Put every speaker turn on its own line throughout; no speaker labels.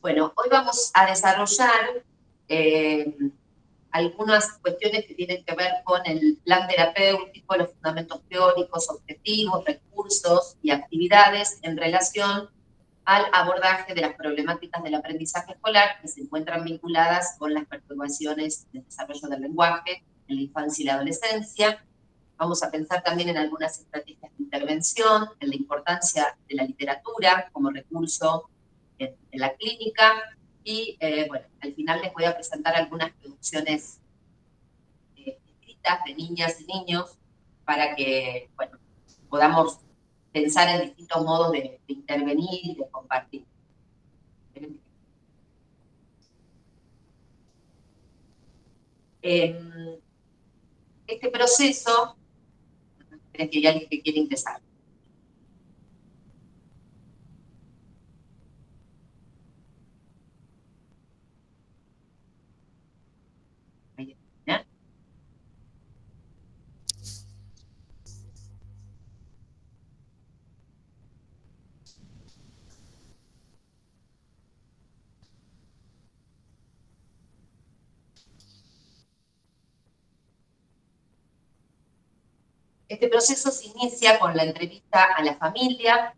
Bueno, hoy vamos a desarrollar algunas cuestiones que tienen que ver con el plan terapéutico, los fundamentos teóricos, objetivos, recursos y actividades en relación al abordaje de las problemáticas del aprendizaje escolar que se encuentran vinculadas con las perturbaciones del desarrollo del lenguaje en la infancia y la adolescencia. Vamos a pensar también en algunas estrategias de intervención, en la importancia de la literatura como recurso en la clínica, y bueno, al final les voy a presentar algunas producciones escritas de niñas y niños para que, bueno, podamos pensar en distintos modos de intervenir y de compartir. Este proceso, creo que hay alguien que quiere ingresar. Ahí está, ¿eh? Este proceso se inicia con la entrevista a la familia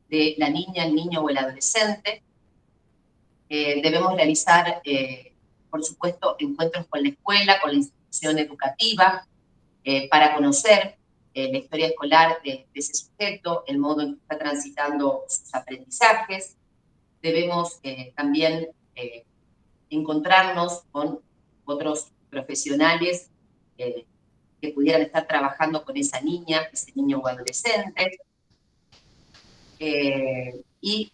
de la niña, el niño o el adolescente. Debemos realizar, por supuesto, encuentros con la escuela, con la institución educativa, para conocer la historia escolar de ese sujeto, el modo en que está transitando sus aprendizajes. Debemos también encontrarnos con otros profesionales que pudieran estar trabajando con esa niña, ese niño o adolescente, y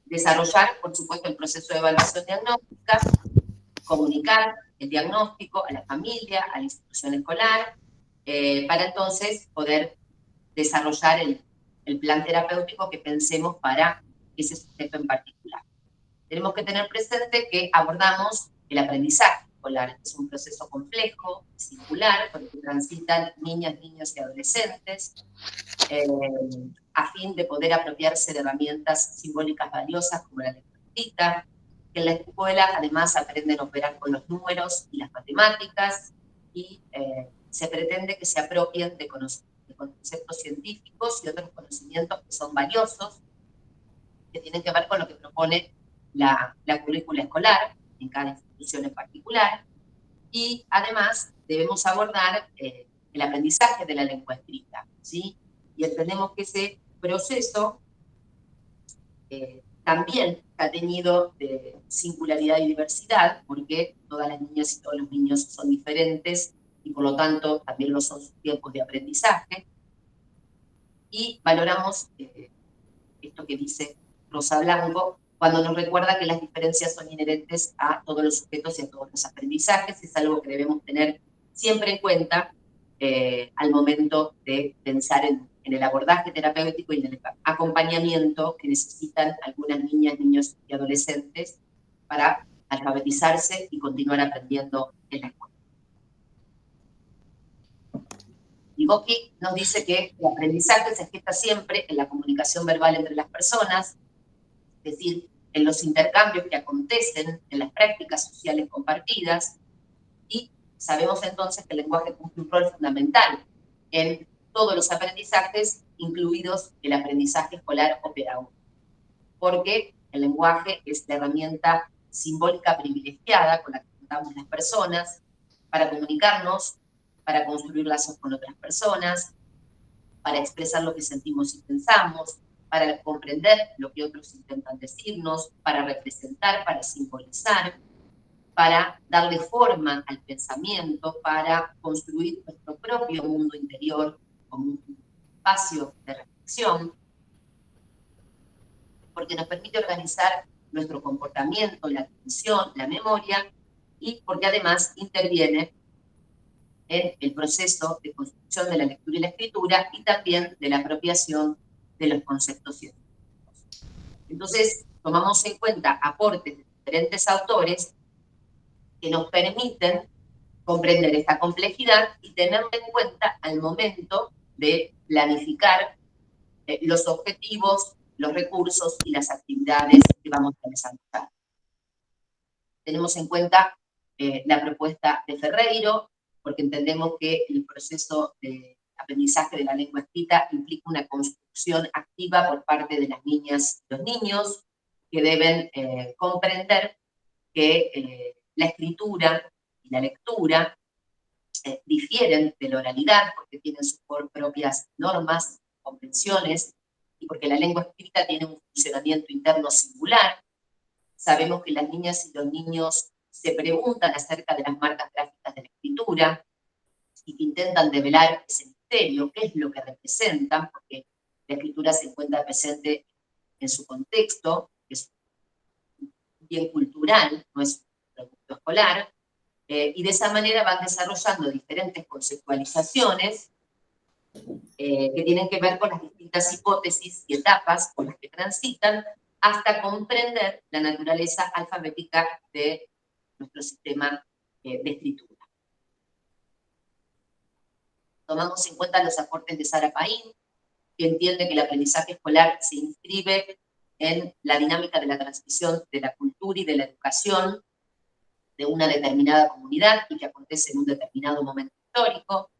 desarrollar, por supuesto, el proceso de evaluación diagnóstica, comunicar el diagnóstico a la familia, a la institución escolar, para entonces poder desarrollar el plan terapéutico que pensemos para ese sujeto en particular. Tenemos que tener presente que abordamos el aprendizaje escolar. Es un proceso complejo, singular, por el que transitan niñas, niños y adolescentes, a fin de poder apropiarse de herramientas simbólicas valiosas como la lectura, que en la escuela además aprenden a operar con los números y las matemáticas, y se pretende que se apropien de conceptos científicos y otros conocimientos que son valiosos, que tienen que ver con lo que propone la currícula escolar en cada institución en particular. Y además debemos abordar el aprendizaje de la lengua escrita, ¿sí? Y entendemos que ese proceso también ha tenido singularidad y diversidad, porque todas las niñas y todos los niños son diferentes y por lo tanto también lo son sus tiempos de aprendizaje. Y valoramos esto que dice Rosa Blanco, cuando nos recuerda que las diferencias son inherentes a todos los sujetos y a todos los aprendizajes. Es algo que debemos tener siempre en cuenta al momento de pensar en el abordaje terapéutico y en el acompañamiento que necesitan algunas niñas, niños y adolescentes para alfabetizarse y continuar aprendiendo en la escuela. Vygotsky nos dice que el aprendizaje se gesta siempre en la comunicación verbal entre las personas, es decir, en los intercambios que acontecen en las prácticas sociales compartidas, y sabemos entonces que el lenguaje cumple un rol fundamental en todos los aprendizajes, incluidos el aprendizaje escolar o pedagógico, porque el lenguaje es la herramienta simbólica privilegiada con la que contamos las personas para comunicarnos, para construir lazos con otras personas, para expresar lo que sentimos y pensamos, para comprender lo que otros intentan decirnos, para representar, para simbolizar, para darle forma al pensamiento, para construir nuestro propio mundo interior como un espacio de reflexión, porque nos permite organizar nuestro comportamiento, la atención, la memoria, y porque además interviene en el proceso de construcción de la lectura y la escritura y también de la apropiación de los conceptos científicos. Entonces, tomamos en cuenta aportes de diferentes autores que nos permiten comprender esta complejidad y tenerla en cuenta al momento de planificar los objetivos, los recursos y las actividades que vamos a desarrollar. Tenemos en cuenta la propuesta de Ferreiro, porque entendemos que el proceso de aprendizaje de la lengua escrita implica una construcción activa por parte de las niñas y los niños, que deben comprender que la escritura y la lectura difieren de la oralidad, porque tienen sus propias normas, convenciones, y porque la lengua escrita tiene un funcionamiento interno singular. Sabemos que las niñas y los niños se preguntan acerca de las marcas gráficas de la escritura y que intentan develar ese misterio, qué es lo que representan, porque la escritura se encuentra presente en su contexto, que es bien cultural, no es un producto escolar, y de esa manera van desarrollando diferentes conceptualizaciones que tienen que ver con las distintas hipótesis y etapas por las que transitan hasta comprender la naturaleza alfabética de nuestro sistema de escritura. Tomamos en cuenta los aportes de Sara Paín, que entiende que el aprendizaje escolar se inscribe en la dinámica de la transmisión de la cultura y de la educación de una determinada comunidad y que acontece en un determinado momento histórico,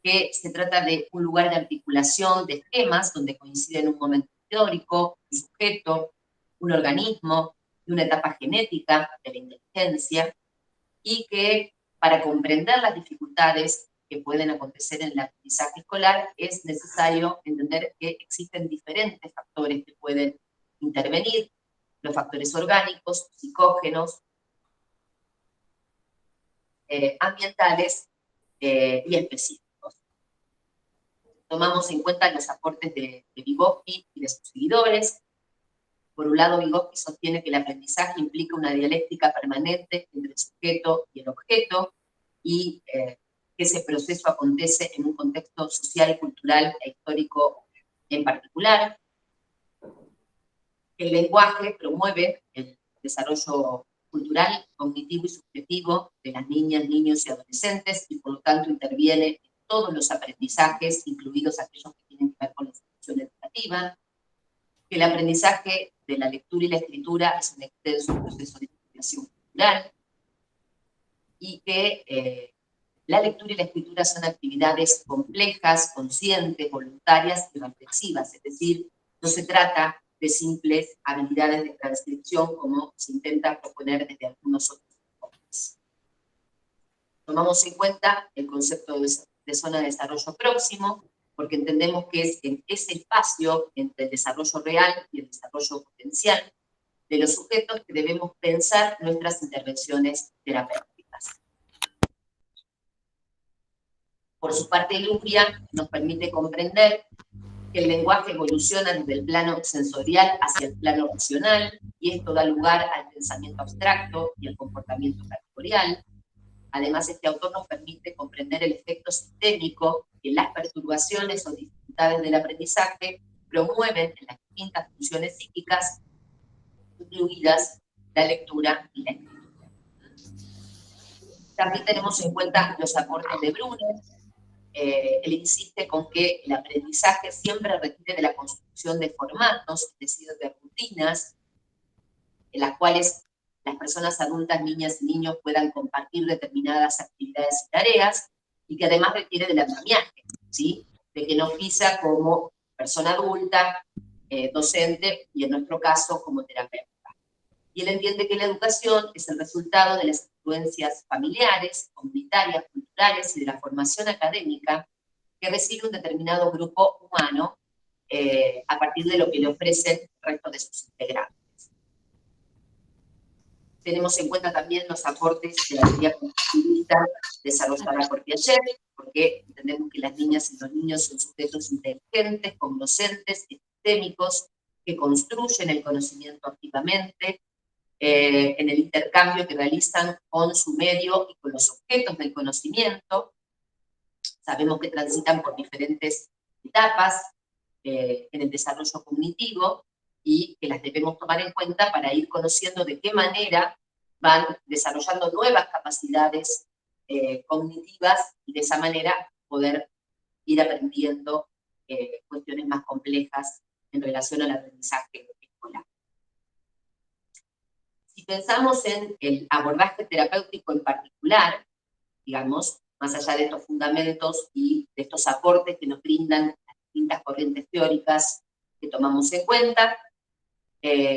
que se trata de un lugar de articulación de esquemas donde coinciden un momento histórico, un sujeto, un organismo y una etapa genética de la inteligencia, y que para comprender las dificultades que pueden acontecer en el aprendizaje escolar es necesario entender que existen diferentes factores que pueden intervenir, los factores orgánicos, psicógenos, ambientales y específicos. Tomamos en cuenta los aportes de Vygotsky y de sus seguidores. Por un lado, Vygotsky sostiene que el aprendizaje implica una dialéctica permanente entre el sujeto y el objeto, y que ese proceso acontece en un contexto social, cultural e histórico en particular. El lenguaje promueve el desarrollo cultural, cognitivo y subjetivo de las niñas, niños y adolescentes, y por lo tanto interviene en todos los aprendizajes, incluidos aquellos que tienen que ver con la institución educativa. Que el aprendizaje de la lectura y la escritura es un extenso proceso de investigación cultural, y que la lectura y la escritura son actividades complejas, conscientes, voluntarias y reflexivas, es decir, no se trata de simples habilidades de transcripción como se intenta proponer desde algunos otros enfoques. Tomamos en cuenta el concepto de zona de desarrollo próximo, porque entendemos que es en ese espacio entre el desarrollo real y el desarrollo potencial de los sujetos que debemos pensar nuestras intervenciones terapéuticas. Por su parte, Luria nos permite comprender que el lenguaje evoluciona desde el plano sensorial hacia el plano racional, y esto da lugar al pensamiento abstracto y al comportamiento categorial. Además, este autor nos permite comprender el efecto sistémico que las perturbaciones o dificultades del aprendizaje promueven en las distintas funciones psíquicas, incluidas la lectura y la escritura. También tenemos en cuenta los aportes de Brunner. Él insiste con que el aprendizaje siempre requiere de la construcción de formatos, es decir, de rutinas, en las cuales las personas adultas, niñas y niños puedan compartir determinadas actividades y tareas, y que además requiere del andamiaje, ¿sí? De que nos pisa como persona adulta, docente, y en nuestro caso como terapeuta. Y él entiende que la educación es el resultado de las influencias familiares, comunitarias, culturales y de la formación académica que recibe un determinado grupo humano a partir de lo que le ofrecen el resto de sus integrantes. Tenemos en cuenta también los aportes de la teoría constructivista desarrollada por Piaget, porque entendemos que las niñas y los niños son sujetos inteligentes, cognoscentes, epistémicos, que construyen el conocimiento activamente, en el intercambio que realizan con su medio y con los objetos del conocimiento. Sabemos que transitan por diferentes etapas en el desarrollo cognitivo, y que las debemos tomar en cuenta para ir conociendo de qué manera van desarrollando nuevas capacidades cognitivas, y de esa manera poder ir aprendiendo cuestiones más complejas en relación al aprendizaje escolar. Si pensamos en el abordaje terapéutico en particular, digamos, más allá de estos fundamentos y de estos aportes que nos brindan las distintas corrientes teóricas que tomamos en cuenta,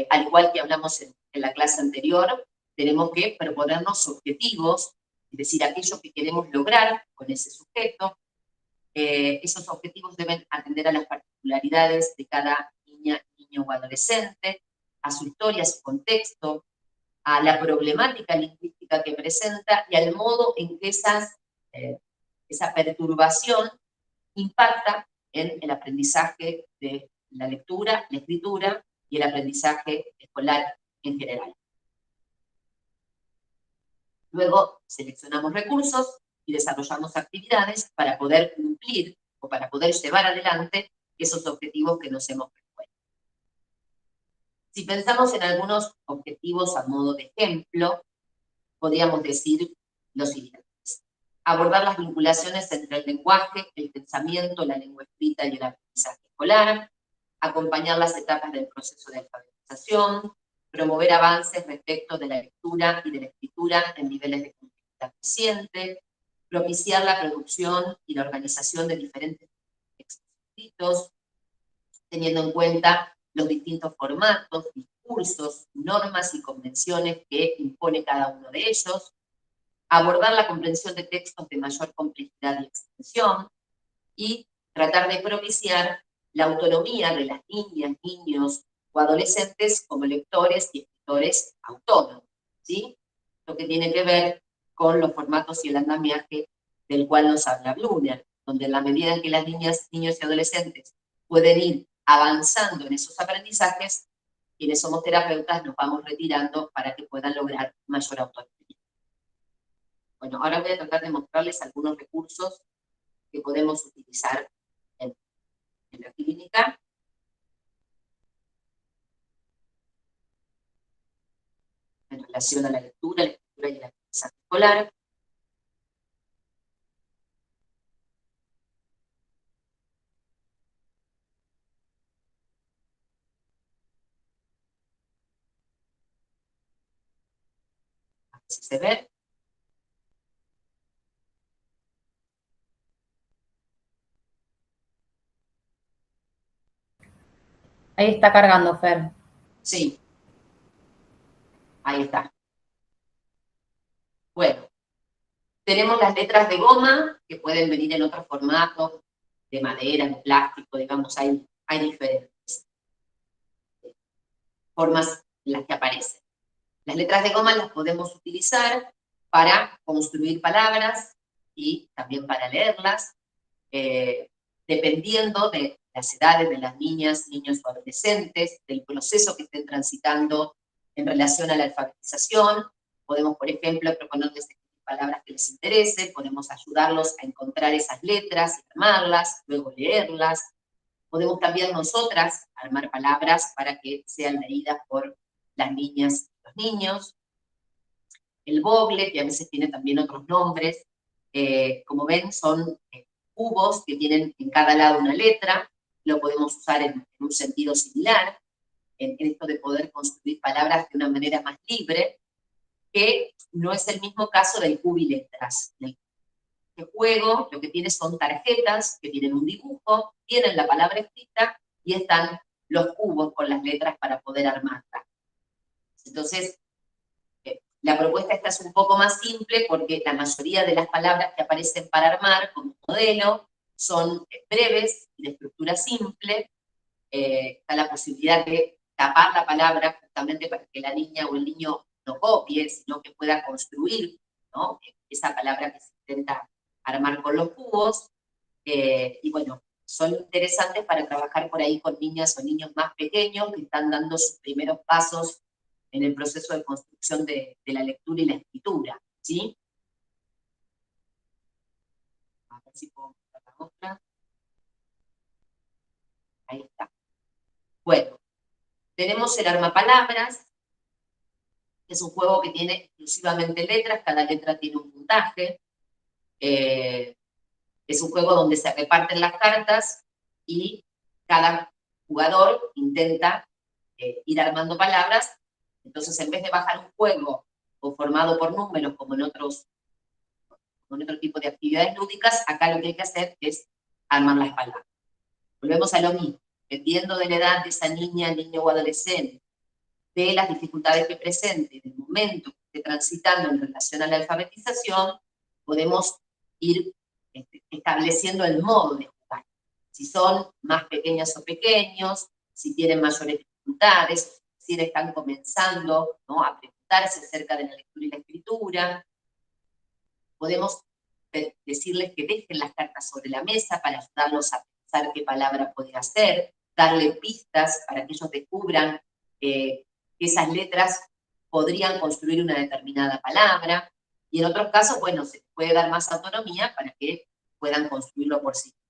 al igual que hablamos en la clase anterior, tenemos que proponernos objetivos, es decir, aquello que queremos lograr con ese sujeto. Esos objetivos deben atender a las particularidades de cada niña, niño o adolescente, a su historia, a su contexto, a la problemática lingüística que presenta y al modo en que esa perturbación impacta en el aprendizaje de la lectura, la escritura y el aprendizaje escolar en general. Luego seleccionamos recursos y desarrollamos actividades para poder cumplir o para poder llevar adelante esos objetivos que nos hemos propuesto. Si pensamos en algunos objetivos a modo de ejemplo, podríamos decir los siguientes. Abordar las vinculaciones entre el lenguaje, el pensamiento, la lengua escrita y el aprendizaje escolar, acompañar las etapas del proceso de alfabetización, promover avances respecto de la lectura y de la escritura en niveles de complejidad creciente, propiciar la producción y la organización de diferentes textos escritos, teniendo en cuenta los distintos formatos, discursos, normas y convenciones que impone cada uno de ellos, abordar la comprensión de textos de mayor complejidad y extensión, y tratar de propiciar la autonomía de las niñas, niños o adolescentes como lectores y escritores autónomos, ¿sí? Lo que tiene que ver con los formatos y el andamiaje del cual nos habla Brunner, donde en la medida en que las niñas, niños y adolescentes pueden ir avanzando en esos aprendizajes, quienes somos terapeutas nos vamos retirando para que puedan lograr mayor autonomía. Bueno, ahora voy a tratar de mostrarles algunos recursos que podemos utilizar en la clínica. En relación a la lectura, la escritura y el aprendizaje escolar. A ver si se ve.
Ahí está cargando, Fer.
Sí, ahí está. Bueno, tenemos las letras de goma, que pueden venir en otro formato, de madera, de plástico, digamos, hay diferentes formas en las que aparecen. Las letras de goma las podemos utilizar para construir palabras y también para leerlas, dependiendo de las edades de las niñas, niños o adolescentes, del proceso que estén transitando en relación a la alfabetización. Podemos, por ejemplo, proponerles palabras que les interesen, podemos ayudarlos a encontrar esas letras, armarlas, luego leerlas. Podemos también nosotras armar palabras para que sean leídas por las niñas y los niños. El bogle, que a veces tiene también otros nombres, como ven, son cubos que tienen en cada lado una letra, lo podemos usar en un sentido similar, en esto de poder construir palabras de una manera más libre, que no es el mismo caso del cubiletras. El juego lo que tiene son tarjetas que tienen un dibujo, tienen la palabra escrita y están los cubos con las letras para poder armarla. Entonces, la propuesta esta es un poco más simple porque la mayoría de las palabras que aparecen para armar como modelo son breves y de estructura simple. Está la posibilidad de tapar la palabra justamente para que la niña o el niño no copie, sino que pueda construir, ¿no?, esa palabra que se intenta armar con los cubos. Y bueno, son interesantes para trabajar por ahí con niñas o niños más pequeños que están dando sus primeros pasos en el proceso de construcción de la lectura y la escritura, ¿sí? A ver si puedo mostrar la otra. Ahí está. Bueno, tenemos el armapalabras, que es un juego que tiene exclusivamente letras, cada letra tiene un puntaje. Es un juego donde se reparten las cartas y cada jugador intenta ir armando palabras Entonces, en vez de bajar un juego conformado por números como en otro tipo de actividades lúdicas, acá lo que hay que hacer es armar las palabras. Volvemos a lo mismo, dependiendo de la edad de esa niña, niño o adolescente, de las dificultades que presente, del momento que esté transitando en relación a la alfabetización, podemos ir estableciendo el modo de jugar. Si son más pequeñas o pequeños, si tienen mayores dificultades, si están comenzando, ¿no?, a preguntarse acerca de la lectura y la escritura. Podemos decirles que dejen las cartas sobre la mesa para ayudarlos a pensar qué palabra puede hacer, darle pistas para que ellos descubran que esas letras podrían construir una determinada palabra, y en otros casos, bueno, se puede dar más autonomía para que puedan construirlo por sí mismos.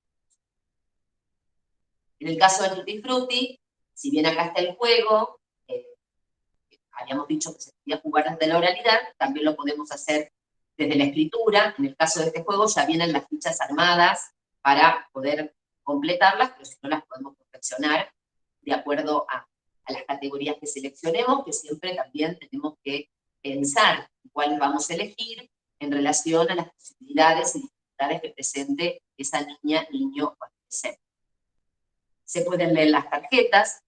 En el caso de Tutti Frutti, si bien acá está el juego, habíamos dicho que se podía jugar desde la oralidad, también lo podemos hacer desde la escritura. En el caso de este juego ya vienen las fichas armadas para poder completarlas, pero si no las podemos perfeccionar de acuerdo a las categorías que seleccionemos, que siempre también tenemos que pensar cuáles vamos a elegir en relación a las posibilidades y dificultades que presente esa niña, niño o adolescente. Se pueden leer las tarjetas,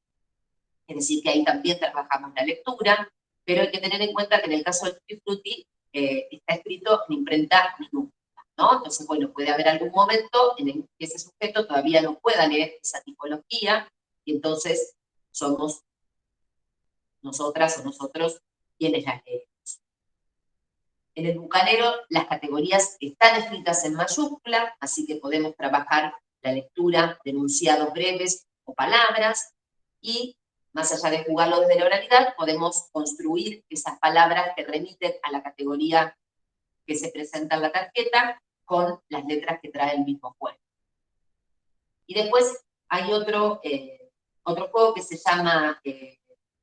es decir, que ahí también trabajamos la lectura, pero hay que tener en cuenta que en el caso del Tutti Frutti está escrito en imprenta minúscula, ¿no? Entonces, bueno, puede haber algún momento en el que ese sujeto todavía no pueda leer esa tipología, y entonces somos nosotras o nosotros quienes las leemos. En el bucanero las categorías están escritas en mayúscula, así que podemos trabajar la lectura de enunciados breves o palabras, y más allá de jugarlo desde la oralidad, podemos construir esas palabras que remiten a la categoría que se presenta en la tarjeta con las letras que trae el mismo juego. Y después hay otro juego que se llama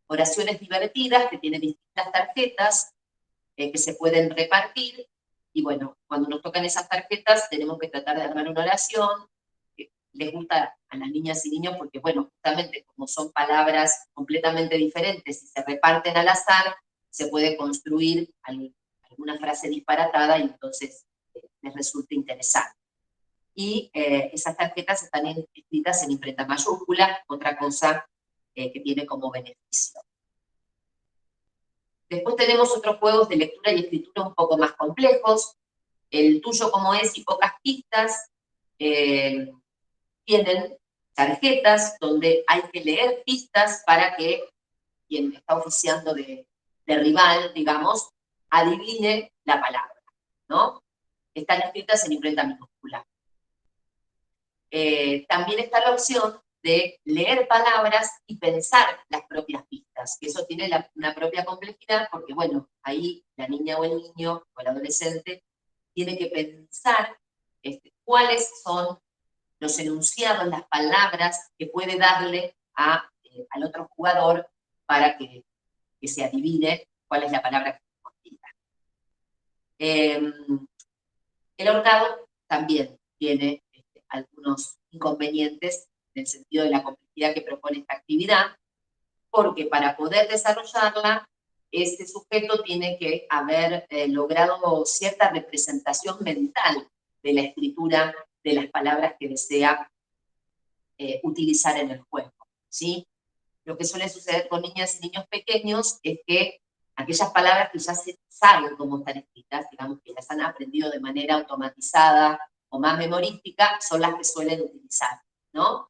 Oraciones Divertidas, que tiene distintas tarjetas que se pueden repartir, y bueno, cuando nos tocan esas tarjetas tenemos que tratar de armar una oración que les gusta a las niñas y niños, porque bueno, justamente como son palabras completamente diferentes y se reparten al azar, se puede construir alguna frase disparatada y entonces les resulta interesante. Y esas tarjetas están escritas en imprenta mayúscula, otra cosa que tiene como beneficio. Después tenemos otros juegos de lectura y escritura un poco más complejos. El tuyo como es y pocas pistas tienen tarjetas donde hay que leer pistas para que quien está oficiando de rival, digamos, adivine la palabra, ¿no? Están escritas en imprenta minúscula. También está la opción de leer palabras y pensar las propias pistas, que eso tiene una propia complejidad, porque bueno, ahí la niña o el niño o el adolescente tiene que pensar cuáles son los enunciados, las palabras que puede darle al otro jugador para que se adivine cuál es la palabra que corresponde. El ahorcado también tiene algunos inconvenientes en el sentido de la complejidad que propone esta actividad, porque para poder desarrollarla, este sujeto tiene que haber logrado cierta representación mental de la escritura de las palabras que desea utilizar en el juego, ¿sí? Lo que suele suceder con niñas y niños pequeños es que aquellas palabras que ya se saben cómo están escritas, digamos que las han aprendido de manera automatizada o más memorística, son las que suelen utilizar, ¿no?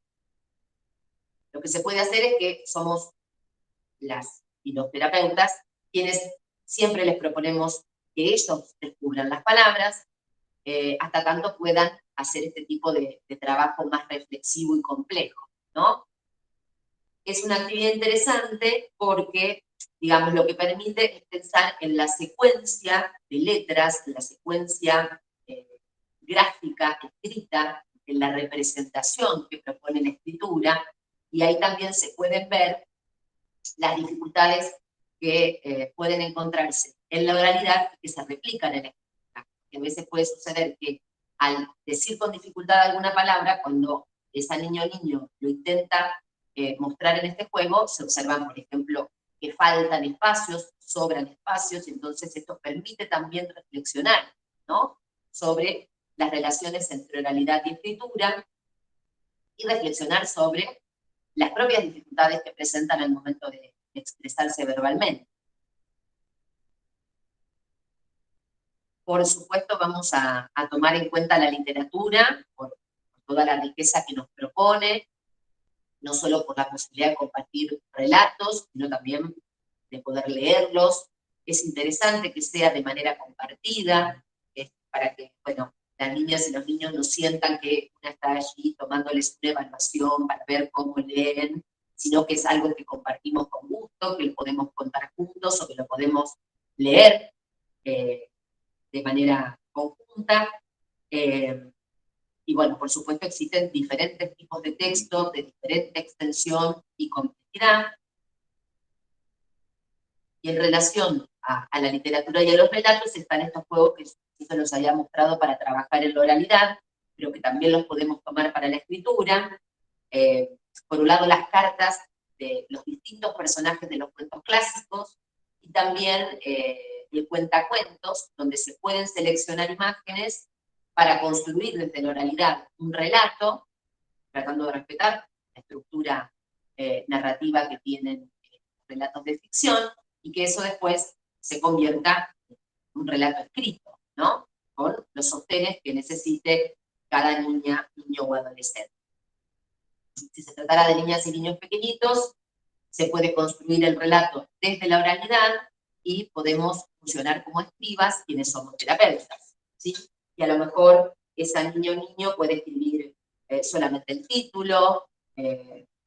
Lo que se puede hacer es que somos y los terapeutas quienes siempre les proponemos que ellos descubran las palabras, hasta tanto puedan hacer este tipo de trabajo más reflexivo y complejo, ¿no? Es una actividad interesante porque, digamos, lo que permite es pensar en la secuencia de letras, en la secuencia gráfica, escrita, en la representación que propone la escritura, y ahí también se pueden ver las dificultades que pueden encontrarse en la oralidad que se replican en la escritura. Que a veces puede suceder que al decir con dificultad alguna palabra, cuando esa niña o niño lo intenta mostrar en este juego, se observan, por ejemplo, que faltan espacios, sobran espacios, entonces esto permite también reflexionar, ¿no?, sobre las relaciones entre oralidad y escritura, y reflexionar sobre las propias dificultades que presentan al momento de expresarse verbalmente. Por supuesto, vamos a tomar en cuenta la literatura, por toda la riqueza que nos propone, no solo por la posibilidad de compartir relatos, sino también de poder leerlos. Es interesante que sea de manera compartida, para que, bueno, las niñas y los niños no sientan que una está allí tomándoles una evaluación para ver cómo leen, sino que es algo que compartimos con gusto, que lo podemos contar juntos o que lo podemos leer de manera conjunta. Y bueno, por supuesto existen diferentes tipos de textos, de diferente extensión y complejidad. Y en relación a la literatura y a los relatos están estos juegos que se los había mostrado para trabajar en la oralidad, pero que también los podemos tomar para la escritura. Por un lado, las cartas de los distintos personajes de los cuentos clásicos, y también el cuentacuentos, donde se pueden seleccionar imágenes para construir desde la oralidad un relato, tratando de respetar la estructura narrativa que tienen relatos de ficción, y que eso después se convierta en un relato escrito, ¿no?, con los sostenes que necesite cada niña, niño o adolescente. Si se tratara de niñas y niños pequeñitos, se puede construir el relato desde la oralidad y podemos funcionar como escribas, quienes somos terapeutas, ¿sí? Y a lo mejor esa niña o niño puede escribir solamente el título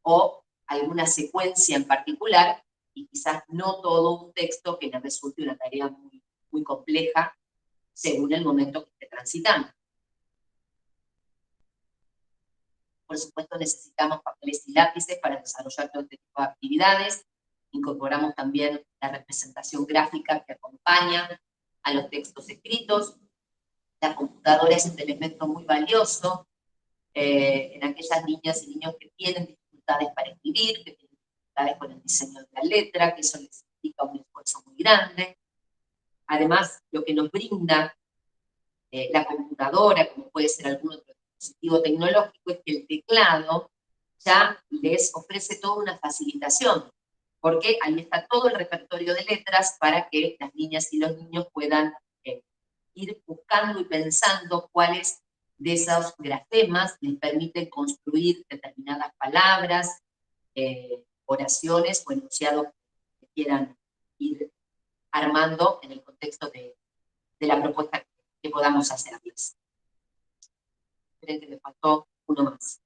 o alguna secuencia en particular, y quizás no todo un texto que le resulte una tarea muy, muy compleja según el momento que esté transitando. Por supuesto, necesitamos papeles y lápices para desarrollar todo este tipo de actividades. Incorporamos también la representación gráfica que acompaña a los textos escritos. La computadora es un elemento muy valioso en aquellas niñas y niños que tienen dificultades para escribir, que tienen dificultades con el diseño de la letra, que eso les implica un esfuerzo muy grande. Además, lo que nos brinda la computadora, como puede ser algún otro dispositivo tecnológico, es que el teclado ya les ofrece toda una facilitación, porque ahí está todo el repertorio de letras para que las niñas y los niños puedan ir buscando y pensando cuáles de esos grafemas les permiten construir determinadas palabras, oraciones o enunciados que quieran ir armando en el contexto de la propuesta que podamos hacerles. Esperen que me faltó uno más.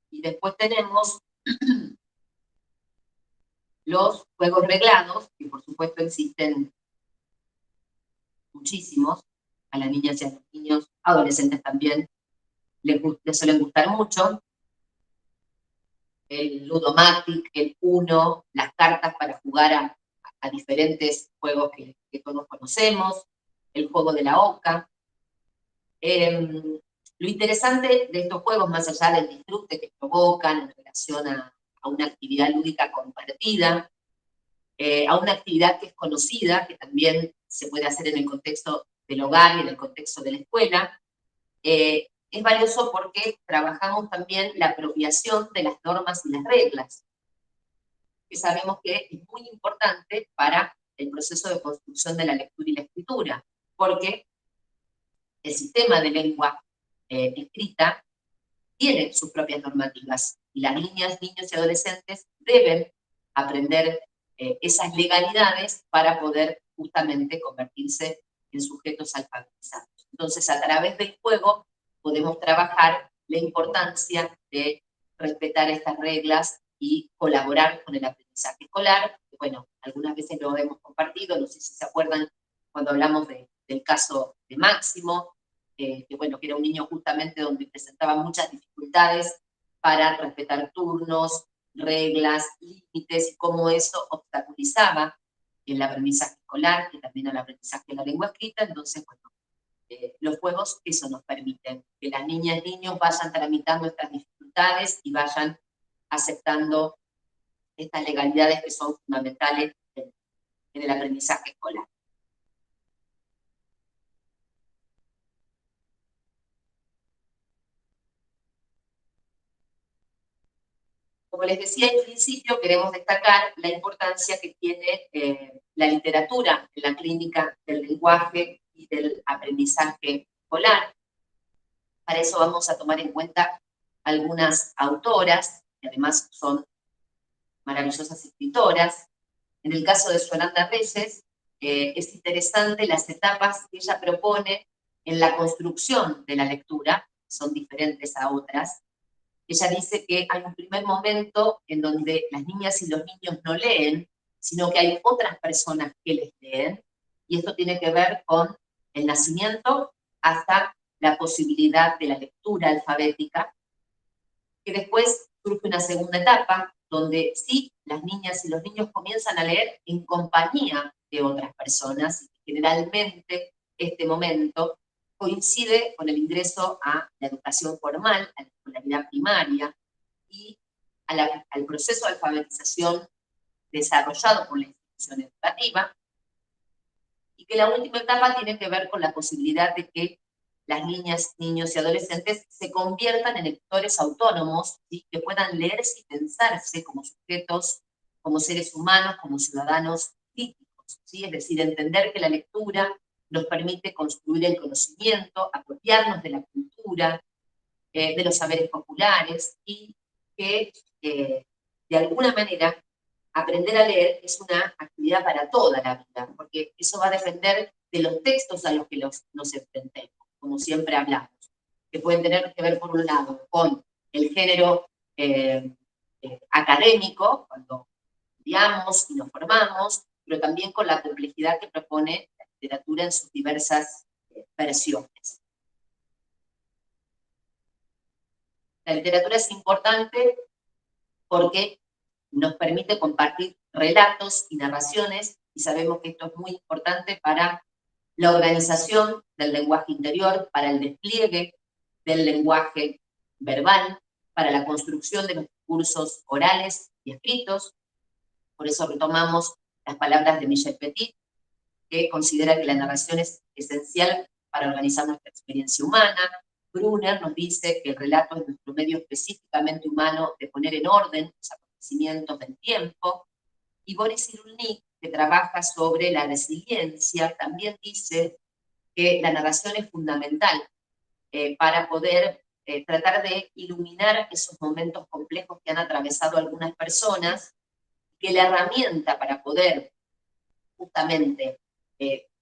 Y después tenemos los juegos reglados, que por supuesto existen muchísimos, a las niñas y a los niños, adolescentes también, les suelen gustar mucho. El Ludomatic, el Uno, las cartas para jugar a diferentes juegos que todos conocemos, el juego de la oca. Lo interesante de estos juegos, más allá del disfrute que provocan en relación a una actividad lúdica compartida, a una actividad que es conocida, que también se puede hacer en el contexto del hogar y en el contexto de la escuela, es valioso porque trabajamos también la apropiación de las normas y las reglas, que sabemos que es muy importante para el proceso de construcción de la lectura y la escritura, porque el sistema de lengua escrita tiene sus propias normativas, y las niñas, niños y adolescentes deben aprender esas legalidades para poder justamente convertirse en sujetos alfabetizados. Entonces, a través del juego podemos trabajar la importancia de respetar estas reglas y colaborar con el aprendizaje escolar. Bueno, algunas veces lo hemos compartido, no sé si se acuerdan cuando hablamos del caso de Máximo, que bueno, que era un niño justamente donde presentaba muchas dificultades para respetar turnos, reglas, límites, y cómo eso obstaculizaba el aprendizaje escolar y también el aprendizaje de la lengua escrita. Entonces, bueno, los juegos eso nos permiten, que las niñas y niños vayan tramitando estas dificultades y vayan aceptando estas legalidades que son fundamentales en el aprendizaje escolar. Como les decía al principio, queremos destacar la importancia que tiene la literatura en la clínica del lenguaje y del aprendizaje escolar. Para eso vamos a tomar en cuenta algunas autoras, que además son maravillosas escritoras. En el caso de Yolanda Reyes, es interesante las etapas que ella propone en la construcción de la lectura, son diferentes a otras. Ella dice que hay un primer momento en donde las niñas y los niños no leen, sino que hay otras personas que les leen, y esto tiene que ver con el nacimiento hasta la posibilidad de la lectura alfabética, que después surge una segunda etapa, donde sí, las niñas y los niños comienzan a leer en compañía de otras personas, y generalmente este momento coincide con el ingreso a la educación formal, a la escolaridad primaria, y al proceso de alfabetización desarrollado por la institución educativa, y que la última etapa tiene que ver con la posibilidad de que las niñas, niños y adolescentes se conviertan en lectores autónomos, ¿sí? Que puedan leerse y pensarse como sujetos, como seres humanos, como ciudadanos críticos, ¿sí? Es decir, entender que la lectura nos permite construir el conocimiento, apropiarnos de la cultura, de los saberes populares, y que de alguna manera aprender a leer es una actividad para toda la vida, porque eso va a depender de los textos a los que nos enfrentemos, como siempre hablamos, que pueden tener que ver, por un lado, con el género académico, cuando estudiamos y nos formamos, pero también con la complejidad que propone la literatura en sus diversas versiones. La literatura es importante porque nos permite compartir relatos y narraciones, y sabemos que esto es muy importante para la organización del lenguaje interior, para el despliegue del lenguaje verbal, para la construcción de los discursos orales y escritos. Por eso retomamos las palabras de Michel Petit, que considera que la narración es esencial para organizar nuestra experiencia humana. Brunner nos dice que el relato es nuestro medio específicamente humano de poner en orden los acontecimientos del tiempo. Y Boris Cyrulnik, que trabaja sobre la resiliencia, también dice que la narración es fundamental para poder tratar de iluminar esos momentos complejos que han atravesado algunas personas, que la herramienta para poder justamente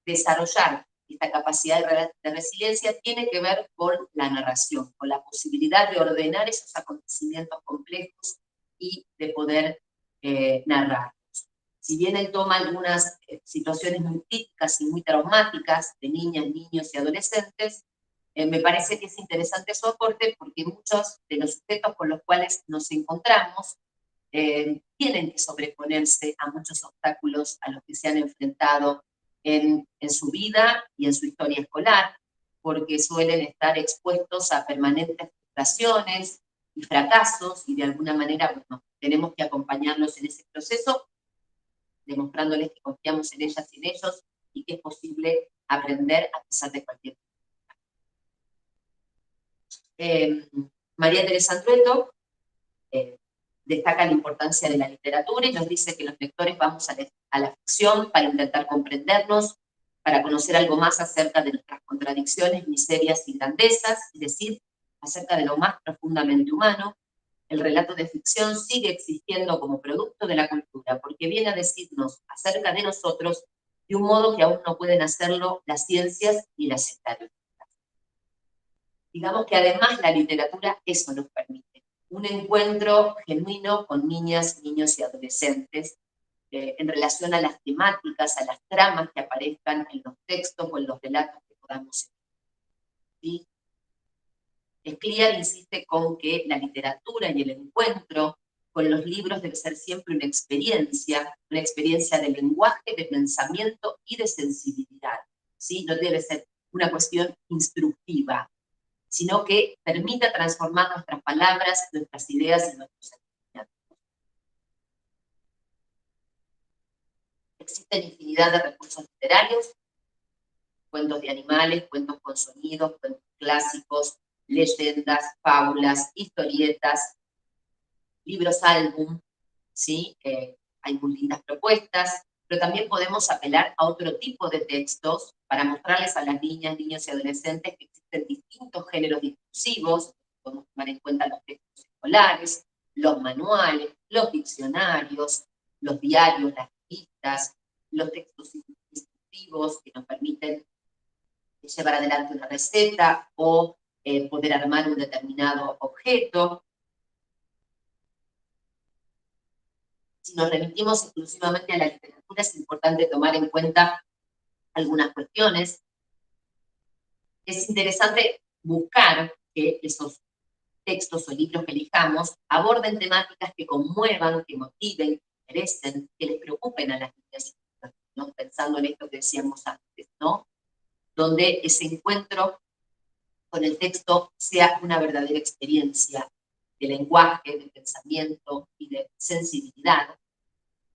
desarrollar esta capacidad de resiliencia tiene que ver con la narración, con la posibilidad de ordenar esos acontecimientos complejos y de poder narrarlos. Si bien él toma algunas situaciones muy críticas y muy traumáticas de niñas, niños y adolescentes, me parece que es interesante su aporte, porque muchos de los sujetos con los cuales nos encontramos tienen que sobreponerse a muchos obstáculos a los que se han enfrentado en su vida y en su historia escolar, porque suelen estar expuestos a permanentes frustraciones y fracasos, y de alguna manera, bueno, tenemos que acompañarlos en ese proceso, demostrándoles que confiamos en ellas y en ellos, y que es posible aprender a pesar de cualquier cosa. María Teresa Andrueto destaca la importancia de la literatura y nos dice que los lectores vamos a la ficción para intentar comprendernos, para conocer algo más acerca de nuestras contradicciones, miserias y grandezas, es decir, acerca de lo más profundamente humano. El relato de ficción sigue existiendo como producto de la cultura, porque viene a decirnos acerca de nosotros de un modo que aún no pueden hacerlo las ciencias y las estadísticas. Digamos que además la literatura eso nos permite, un encuentro genuino con niñas, niños y adolescentes en relación a las temáticas, a las tramas que aparezcan en los textos o en los relatos que podamos escribir. ¿Sí? Scliar insiste con que la literatura y el encuentro con los libros debe ser siempre una experiencia de lenguaje, de pensamiento y de sensibilidad. ¿Sí? No debe ser una cuestión instructiva, sino que permita transformar nuestras palabras, nuestras ideas y nuestros sentimientos. Existen infinidad de recursos literarios, cuentos de animales, cuentos con sonidos, cuentos clásicos, leyendas, fábulas, historietas, libros álbum, ¿sí? Hay muy lindas propuestas, pero también podemos apelar a otro tipo de textos para mostrarles a las niñas, niños y adolescentes que existen distintos géneros discursivos. Podemos tomar en cuenta los textos escolares, los manuales, los diccionarios, los diarios, las revistas, los textos instructivos que nos permiten llevar adelante una receta o poder armar un determinado objeto. Si nos remitimos exclusivamente a la literatura, es importante tomar en cuenta algunas cuestiones. Es interesante buscar que esos textos o libros que elijamos aborden temáticas que conmuevan, que motiven, que interesen, que les preocupen a las niñas, ¿no? Pensando en esto que decíamos antes, ¿no? Donde ese encuentro con el texto sea una verdadera experiencia de lenguaje, de pensamiento y de sensibilidad.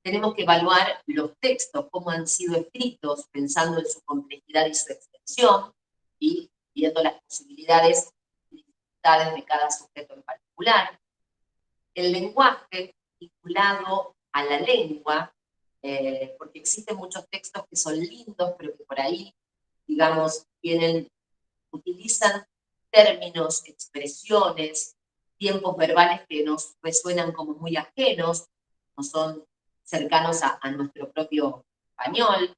Tenemos que evaluar los textos, cómo han sido escritos, pensando en su complejidad y su extensión, y viendo las posibilidades y dificultades de cada sujeto en particular. El lenguaje vinculado a la lengua, porque existen muchos textos que son lindos, pero que por ahí, digamos, utilizan términos, expresiones, tiempos verbales que nos resuenan como muy ajenos, no son cercanos a nuestro propio español.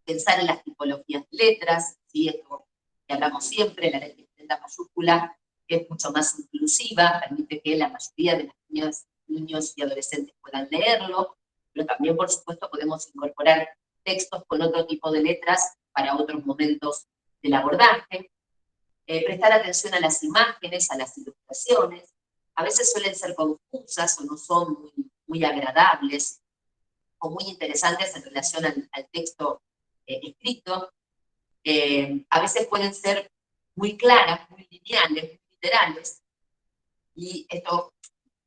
Pensar en las tipologías de letras, ¿sí? Esto que hablamos siempre, la letra mayúscula es mucho más inclusiva, permite que la mayoría de las niñas, niños y adolescentes puedan leerlo, pero también, por supuesto, podemos incorporar textos con otro tipo de letras para otros momentos del abordaje. Prestar atención a las imágenes, a las ilustraciones. A veces suelen ser confusas o no son muy agradables o muy interesantes en relación al texto escrito. A veces pueden ser muy claras, muy lineales, muy literales, y esto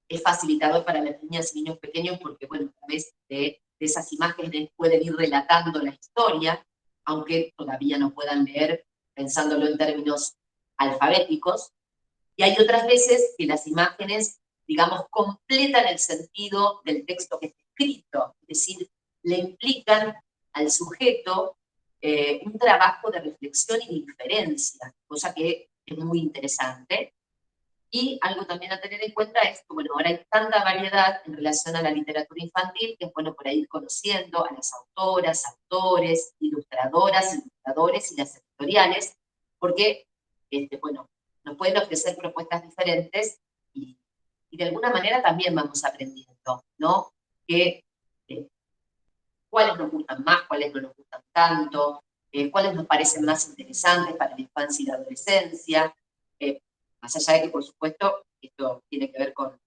es facilitador para las niñas y niños pequeños porque, bueno, a través de esas imágenes pueden ir relatando la historia, aunque todavía no puedan leer pensándolo en términos alfabéticos. Y hay otras veces que las imágenes, digamos, completan el sentido del texto que está escrito, es decir, le implican al sujeto un trabajo de reflexión y de inferencia, cosa que es muy interesante. Y algo también a tener en cuenta es que, bueno, ahora hay tanta variedad en relación a la literatura infantil que es bueno por ahí ir conociendo a las autoras, autores, ilustradoras, ilustradores y las editoriales, porque, bueno, nos pueden ofrecer propuestas diferentes y de alguna manera también vamos aprendiendo, ¿no? Que, cuáles nos gustan más, cuáles no nos gustan tanto, cuáles nos parecen más interesantes para la infancia y la adolescencia, más allá de que, por supuesto, esto tiene que ver con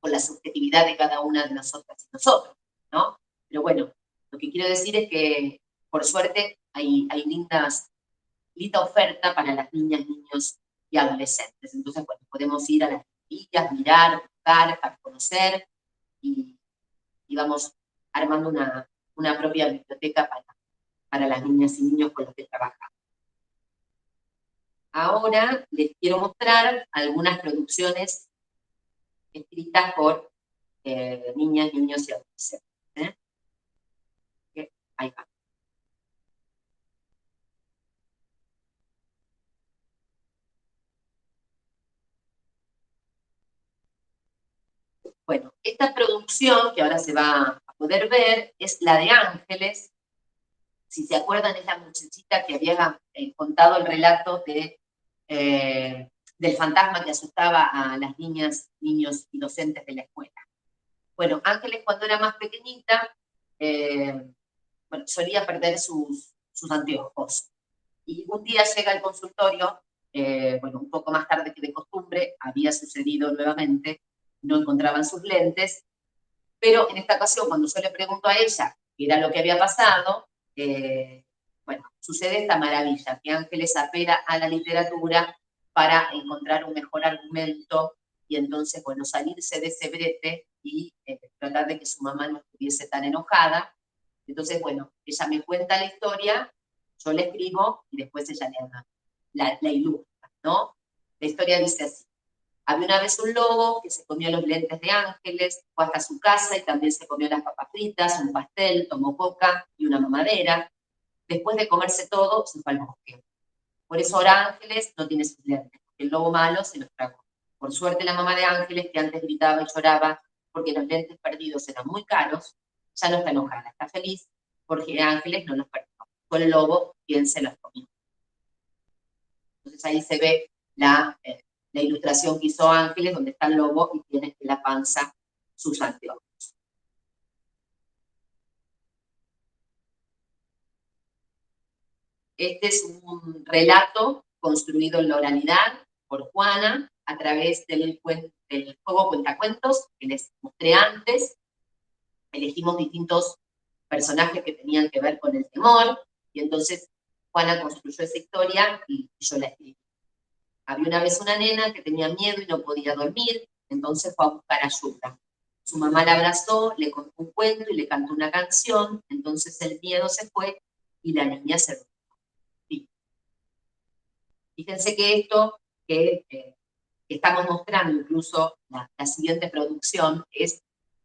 la subjetividad de cada una de nosotras y nosotros, ¿no? Pero bueno, lo que quiero decir es que, por suerte, hay linda oferta para las niñas, niños y adolescentes. Entonces, bueno, podemos ir a las librerías, mirar, buscar, para conocer, y vamos armando una propia biblioteca para las niñas y niños con los que trabajamos. Ahora les quiero mostrar algunas producciones escritas por niñas, niños y adolescentes. Ahí va. Bueno, esta producción que ahora se va a poder ver es la de Ángeles. Si se acuerdan, es la muchachita que había contado el relato del fantasma que asustaba a las niñas, niños y docentes de la escuela. Bueno, Ángeles cuando era más pequeñita, bueno, solía perder sus anteojos. Y un día llega al consultorio, bueno, un poco más tarde que de costumbre, había sucedido nuevamente, no encontraban sus lentes, pero en esta ocasión, cuando yo le pregunto a ella qué era lo que había pasado, bueno, sucede esta maravilla, que Ángeles apela a la literatura para encontrar un mejor argumento y entonces, bueno, salirse de ese brete y tratar de que su mamá no estuviese tan enojada. Entonces, bueno, ella me cuenta la historia, yo la escribo y después ella la ilustra, ¿no? La historia dice así. Había una vez un lobo que se comió los lentes de Ángeles, fue hasta su casa y también se comió las papas fritas, un pastel, tomó coca y una mamadera. Después de comerse todo, se fue al bosque. Por eso ahora Ángeles no tiene sus lentes, porque el lobo malo se los tragó. Por suerte la mamá de Ángeles, que antes gritaba y lloraba porque los lentes perdidos eran muy caros, ya no está enojada, está feliz porque Ángeles no los perdió. Fue el lobo quien se los comió. Entonces ahí se ve la ilustración que hizo Ángeles, donde está el lobo y tiene en la panza sus anteojos. Este es un relato construido en la oralidad por Juana a través del juego cuentacuentos que les mostré antes. Elegimos distintos personajes que tenían que ver con el temor, y entonces Juana construyó esa historia y yo la escribí. Había una vez una nena que tenía miedo y no podía dormir, entonces fue a buscar ayuda. Su mamá la abrazó, le contó un cuento y le cantó una canción, entonces el miedo se fue y la niña se durmió. Fíjense que esto que estamos mostrando, incluso la siguiente producción, es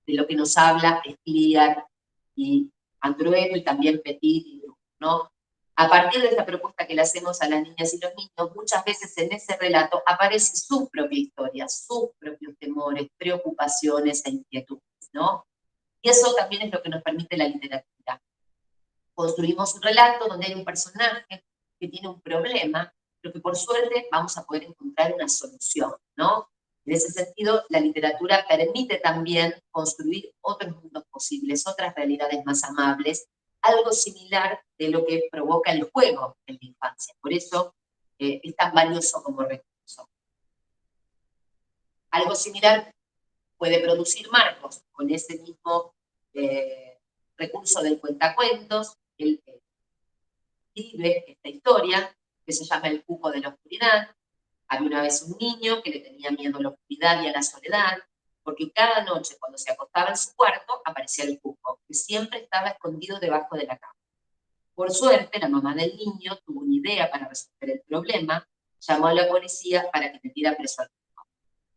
de lo que nos habla Clear y Andruelo y también Petit y Druck, ¿no? A partir de esta propuesta que le hacemos a las niñas y los niños, muchas veces en ese relato aparece su propia historia, sus propios temores, preocupaciones e inquietudes, ¿no? Y eso también es lo que nos permite la literatura. Construimos un relato donde hay un personaje que tiene un problema, pero que por suerte vamos a poder encontrar una solución, ¿no? En ese sentido, la literatura permite también construir otros mundos posibles, otras realidades más amables, algo similar de lo que provoca el juego en la infancia. Por eso es tan valioso como recurso. Algo similar puede producir Marcos con ese mismo recurso del cuentacuentos. Él escribe esta historia que se llama El cuco de la oscuridad. Había una vez un niño que le tenía miedo a la oscuridad y a la soledad, porque cada noche cuando se acostaba en su cuarto aparecía el cuco, que siempre estaba escondido debajo de la cama. Por suerte, la mamá del niño tuvo una idea para resolver el problema, llamó a la policía para que metiera preso al cuco.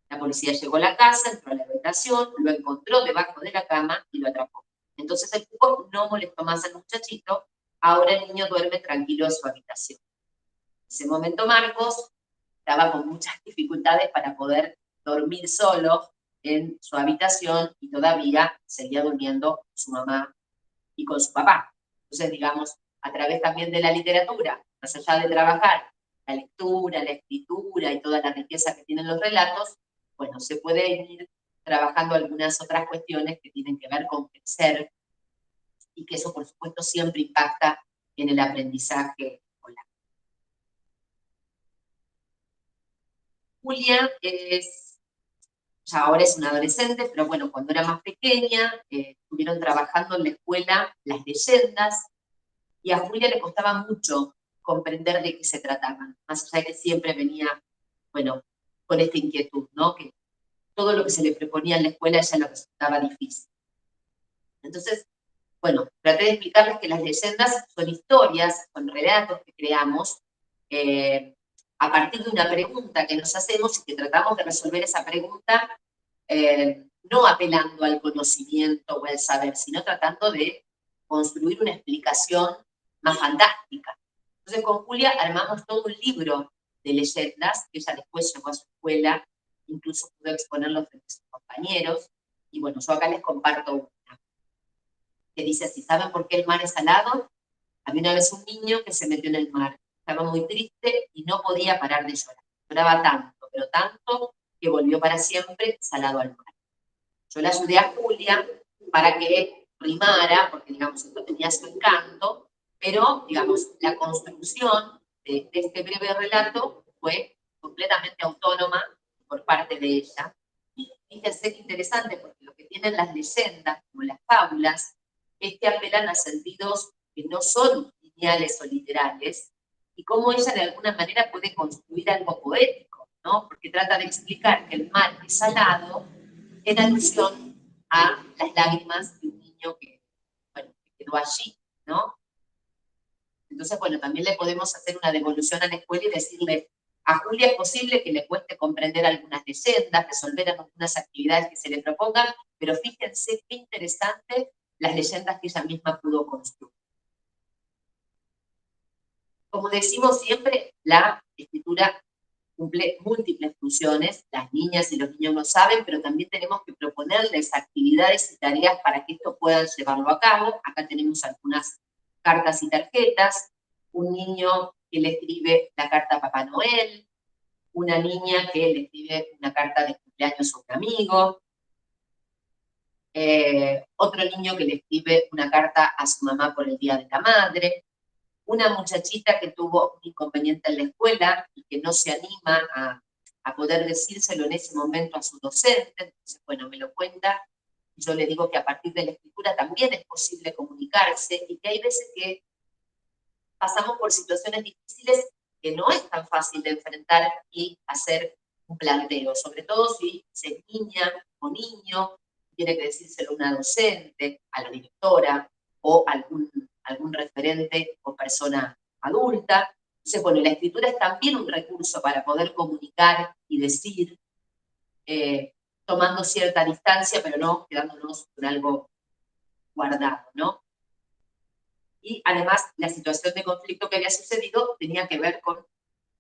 La policía llegó a la casa, entró a la habitación, lo encontró debajo de la cama y lo atrapó. Entonces el cuco no molestó más al muchachito, ahora el niño duerme tranquilo en su habitación. En ese momento Marcos estaba con muchas dificultades para poder dormir solo en su habitación y todavía seguía durmiendo con su mamá y con su papá. Entonces, digamos, a través también de la literatura, más allá de trabajar la lectura, la escritura y toda la riqueza que tienen los relatos, bueno, se puede ir trabajando algunas otras cuestiones que tienen que ver con crecer y que eso, por supuesto, siempre impacta en el aprendizaje escolar. Julia ya ahora es una adolescente, pero bueno, cuando era más pequeña, estuvieron trabajando en la escuela las leyendas, y a Julia le costaba mucho comprender de qué se trataban, más allá de que siempre venía, bueno, con esta inquietud, ¿no? Que todo lo que se le proponía en la escuela a ella le resultaba difícil. Entonces, bueno, traté de explicarles que las leyendas son historias, son relatos que creamos a partir de una pregunta que nos hacemos y que tratamos de resolver esa pregunta no apelando al conocimiento o al saber, sino tratando de construir una explicación más fantástica. Entonces con Julia armamos todo un libro de leyendas que ella después llevó a su escuela, incluso pudo exponerlo frente a sus compañeros, y bueno, yo acá les comparto una, que dice así: ¿saben por qué el mar es salado? Había una vez un niño que se metió en el mar, estaba muy triste y no podía parar de llorar. Lloraba tanto, pero tanto, que volvió para siempre salado al mar. Yo le ayudé a Julia para que rimara, porque digamos, esto tenía su encanto, pero digamos, la construcción de este breve relato fue completamente autónoma por parte de ella. Y fíjense qué interesante, porque lo que tienen las leyendas, como las fábulas, es que apelan a sentidos que no son lineales o literales, y cómo ella de alguna manera puede construir algo poético, ¿no? Porque trata de explicar que el mar es salado en alusión a las lágrimas de un niño que, bueno, que quedó allí, ¿no? Entonces, bueno, también le podemos hacer una devolución a la escuela y decirle, a Julia es posible que le cueste comprender algunas leyendas, resolver algunas actividades que se le propongan, pero fíjense qué interesante las leyendas que ella misma pudo construir. Como decimos siempre, la escritura cumple múltiples funciones, las niñas y los niños lo saben, pero también tenemos que proponerles actividades y tareas para que esto puedan llevarlo a cabo. Acá tenemos algunas cartas y tarjetas, un niño que le escribe la carta a Papá Noel, una niña que le escribe una carta de cumpleaños a un amigo, otro niño que le escribe una carta a su mamá por el Día de la Madre, una muchachita que tuvo un inconveniente en la escuela y que no se anima a poder decírselo en ese momento a su docente, entonces, bueno, me lo cuenta, y yo le digo que a partir de la escritura también es posible comunicarse, y que hay veces que pasamos por situaciones difíciles que no es tan fácil de enfrentar y hacer un planteo, sobre todo si es niña o niño, tiene que decírselo a una docente, a la directora, o algún referente o persona adulta. Entonces, bueno, la escritura es también un recurso para poder comunicar y decir, tomando cierta distancia, pero no quedándonos con algo guardado, ¿no? Y además, la situación de conflicto que había sucedido tenía que ver con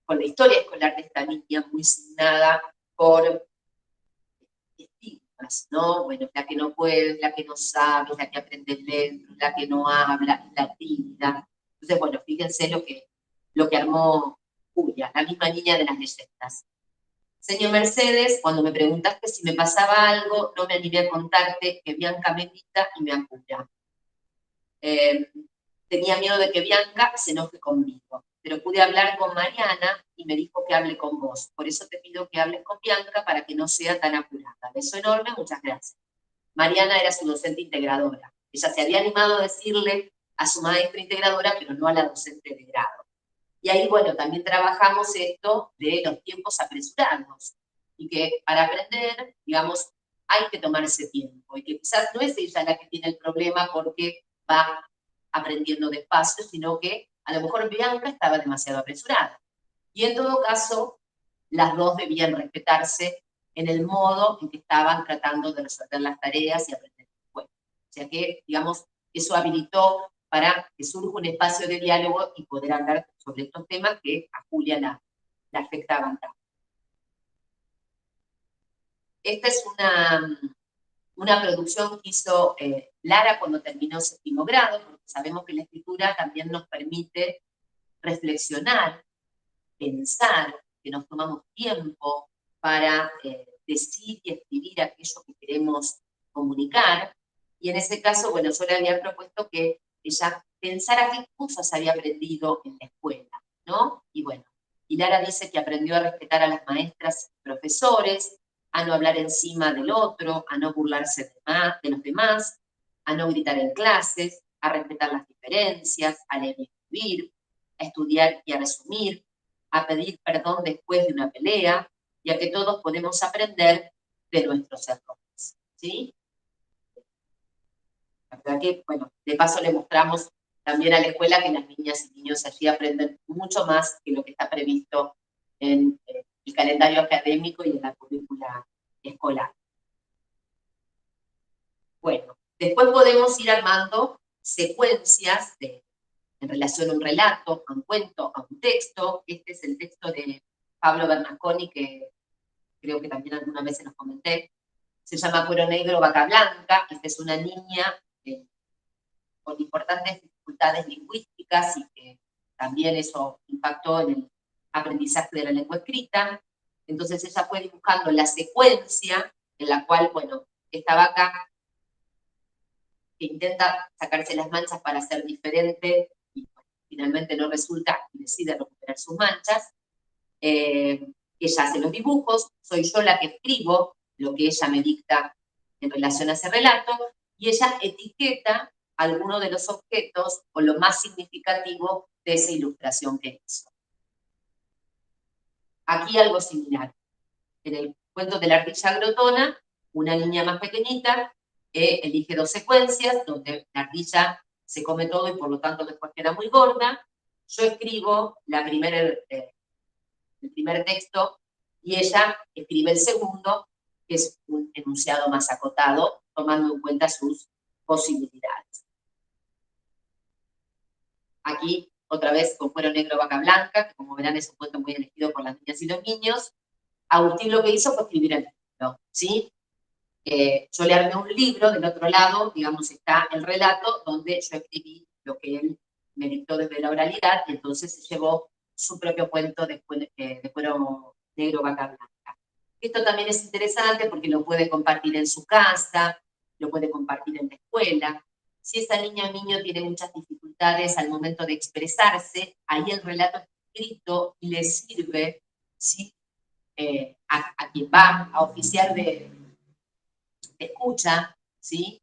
la historia escolar de esta niña, muy signada por estigmas, ¿no? Bueno, la que no puede, la que no sabe, la que aprende lento, la que no habla, la tímida. Entonces, bueno, fíjense lo que armó Julia, la misma niña de las leyendas. Señor Mercedes, cuando me preguntaste si me pasaba algo, no me animé a contarte que Bianca me grita y me apura. Tenía miedo de que Bianca se enoje conmigo, pero pude hablar con Mariana y me dijo que hable con vos. Por eso te pido que hables con Bianca para que no sea tan apurada. Beso enorme, muchas gracias. Mariana era su docente integradora. Ella se había animado a decirle a su maestra integradora, pero no a la docente de grado. Y ahí, bueno, también trabajamos esto de los tiempos apresurados y que para aprender, digamos, hay que tomarse tiempo y que quizás no es ella la que tiene el problema porque va aprendiendo despacio, sino que a lo mejor Bianca estaba demasiado apresurada. Y en todo caso, las dos debían respetarse en el modo en que estaban tratando de resolver las tareas y aprender después. O sea que, digamos, eso habilitó para que surja un espacio de diálogo y poder hablar sobre estos temas que a Julia la afectaban tanto. Esta es una producción que hizo Lara cuando terminó séptimo grado, porque sabemos que la escritura también nos permite reflexionar, pensar, que nos tomamos tiempo para decir y escribir aquello que queremos comunicar. Y en ese caso, bueno, yo le había propuesto que ella pensara qué cosas había aprendido en la escuela, ¿no? Y bueno, y Lara dice que aprendió a respetar a las maestras y profesores, a no hablar encima del otro, a no burlarse de los demás, a no gritar en clases, a respetar las diferencias, a leer y escribir, a estudiar y a resumir, a pedir perdón después de una pelea, y a que todos podemos aprender de nuestros errores, ¿sí? La verdad que, bueno, de paso le mostramos también a la escuela que las niñas y niños allí aprenden mucho más que lo que está previsto en el calendario académico y en la currícula escolar. Bueno, después podemos ir armando secuencias en relación a un relato, a un cuento, a un texto. Este es el texto de Pablo Bernasconi, que creo que también alguna vez se los comenté. Se llama Cuero Negro, Vaca Blanca. Esta es una niña con importantes dificultades lingüísticas y que también eso impactó en el aprendizaje de la lengua escrita. Entonces ella fue dibujando la secuencia en la cual, bueno, esta vaca que intenta sacarse las manchas para ser diferente y bueno, finalmente no resulta y decide recuperar sus manchas. Ella hace los dibujos, soy yo la que escribo lo que ella me dicta en relación a ese relato, y ella etiqueta alguno de los objetos o lo más significativo de esa ilustración que hizo. Aquí algo similar. En el cuento de la ardilla glotona, una niña más pequeñita elige dos secuencias donde la ardilla se come todo y por lo tanto después queda muy gorda. Yo escribo el primer texto y ella escribe el segundo, que es un enunciado más acotado, tomando en cuenta sus posibilidades. Aquí, otra vez, con Cuero Negro, Vaca Blanca, que como verán es un cuento muy elegido por las niñas y los niños. Agustín lo que hizo fue escribir el libro, ¿sí? Yo le armé un libro, del otro lado, digamos, está el relato, donde yo escribí lo que él me dictó desde la oralidad, y entonces se llevó su propio cuento de Cuero Negro, Vaca Blanca. Esto también es interesante porque lo puede compartir en su casa, lo puede compartir en la escuela. Si esa niña o niño tiene muchas dificultades al momento de expresarse, ahí el relato escrito le sirve, ¿sí? A quien va a oficiar de escucha, ¿sí?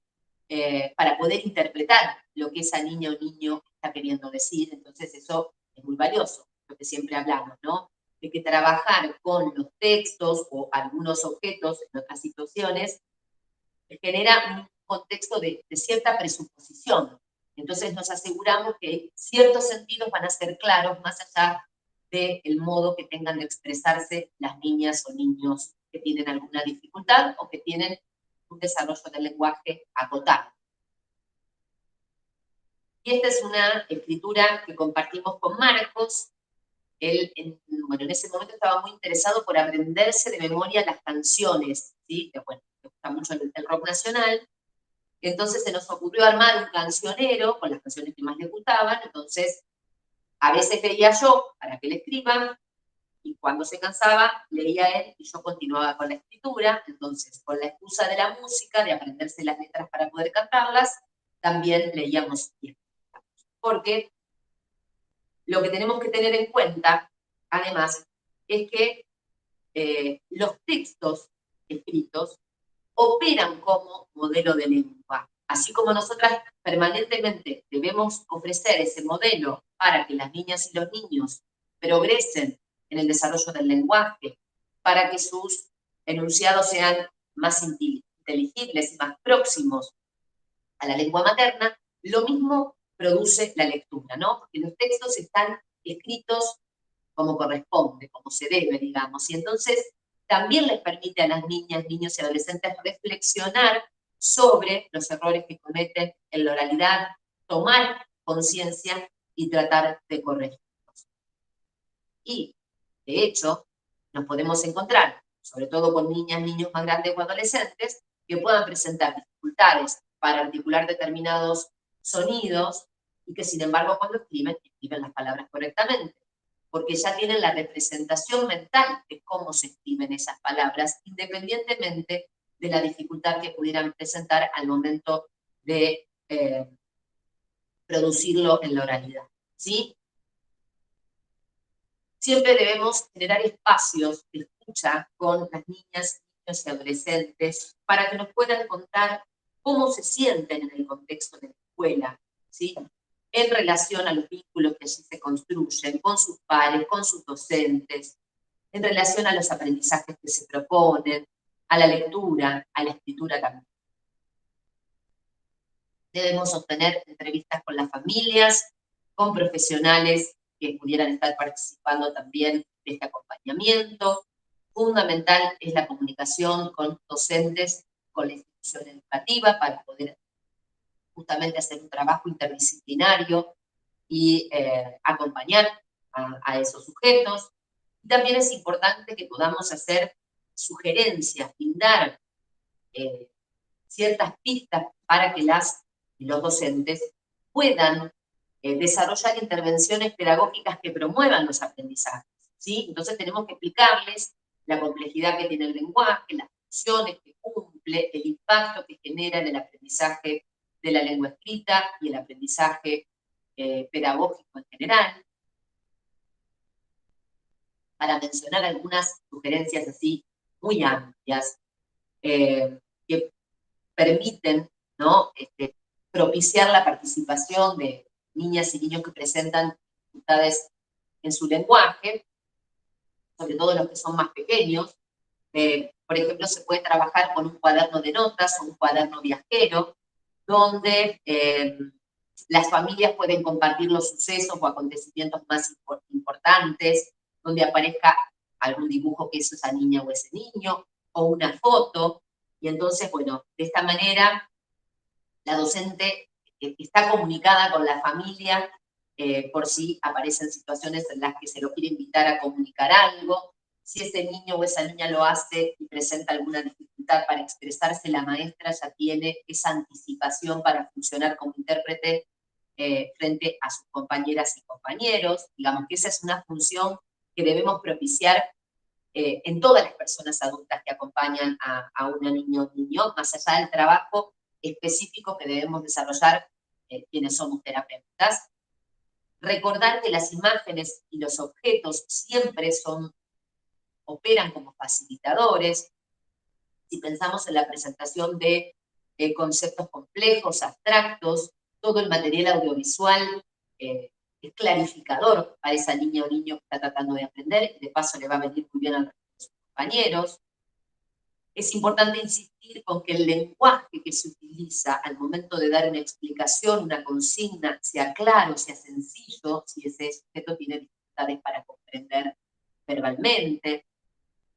Para poder interpretar lo que esa niña o niño está queriendo decir. Entonces eso es muy valioso, lo que siempre hablamos, ¿no? De que trabajar con los textos o algunos objetos en otras situaciones genera un contexto de cierta presuposición. Entonces nos aseguramos que ciertos sentidos van a ser claros más allá del modo que tengan de expresarse las niñas o niños que tienen alguna dificultad o que tienen un desarrollo del lenguaje acotado. Y esta es una escritura que compartimos con Marcos. Él, en ese momento estaba muy interesado por aprenderse de memoria las canciones, ¿sí? Bueno, le gusta mucho el rock nacional. Entonces se nos ocurrió armar un cancionero con las canciones que más le gustaban. Entonces, a veces leía yo para que le escriban, y cuando se cansaba, leía él y yo continuaba con la escritura. Entonces, con la excusa de la música, de aprenderse las letras para poder cantarlas, también leíamos y escribíamos. Porque lo que tenemos que tener en cuenta, además, es que los textos escritos operan como modelo de lengua. Así como nosotras permanentemente debemos ofrecer ese modelo para que las niñas y los niños progresen en el desarrollo del lenguaje, para que sus enunciados sean más inteligibles y más próximos a la lengua materna, lo mismo produce la lectura, ¿no? Porque los textos están escritos como corresponde, como se debe, digamos, y entonces también les permite a las niñas, niños y adolescentes reflexionar sobre los errores que cometen en la oralidad, tomar conciencia y tratar de corregirlos. Y, de hecho, nos podemos encontrar, sobre todo con niñas, niños más grandes o adolescentes, que puedan presentar dificultades para articular determinados sonidos y que, sin embargo, cuando escriben las palabras correctamente, porque ya tienen la representación mental de cómo se escriben esas palabras, independientemente de la dificultad que pudieran presentar al momento de producirlo en la oralidad, ¿sí? Siempre debemos generar espacios de escucha con las niñas, niños y adolescentes para que nos puedan contar cómo se sienten en el contexto de la escuela, ¿sí? En relación a los vínculos que allí se construyen con sus pares, con sus docentes, en relación a los aprendizajes que se proponen, a la lectura, a la escritura también. Debemos obtener entrevistas con las familias, con profesionales que pudieran estar participando también de este acompañamiento. Fundamental es la comunicación con docentes, con la institución educativa, para poder justamente hacer un trabajo interdisciplinario y acompañar a esos sujetos. Y también es importante que podamos hacer sugerencias, brindar ciertas pistas para que los docentes puedan desarrollar intervenciones pedagógicas que promuevan los aprendizajes, ¿sí? Entonces tenemos que explicarles la complejidad que tiene el lenguaje, las funciones que cumple, el impacto que genera en el aprendizaje de la lengua escrita y el aprendizaje pedagógico en general. Para mencionar algunas sugerencias así muy amplias, que permiten, ¿no? Propiciar la participación de niñas y niños que presentan dificultades en su lenguaje, sobre todo los que son más pequeños. Por ejemplo, se puede trabajar con un cuaderno de notas o un cuaderno viajero, donde Las familias pueden compartir los sucesos o acontecimientos más importantes, donde aparezca algún dibujo que hizo esa niña o ese niño, o una foto, y entonces, bueno, de esta manera, la docente está comunicada con la familia por si aparecen situaciones en las que se lo quiere invitar a comunicar algo. Si ese niño o esa niña lo hace y presenta alguna dificultad para expresarse, la maestra ya tiene esa anticipación para funcionar como intérprete frente a sus compañeras y compañeros. Digamos que esa es una función que debemos propiciar en todas las personas adultas que acompañan a una niña o niño, más allá del trabajo específico que debemos desarrollar quienes somos terapeutas. Recordar que las imágenes y los objetos siempre operan como facilitadores. Si pensamos en la presentación de conceptos complejos, abstractos, todo el material audiovisual es clarificador para esa niña o niño que está tratando de aprender, y de paso le va a venir muy bien a sus compañeros. Es importante insistir con que el lenguaje que se utiliza al momento de dar una explicación, una consigna, sea claro, sea sencillo, si ese sujeto tiene dificultades para comprender verbalmente,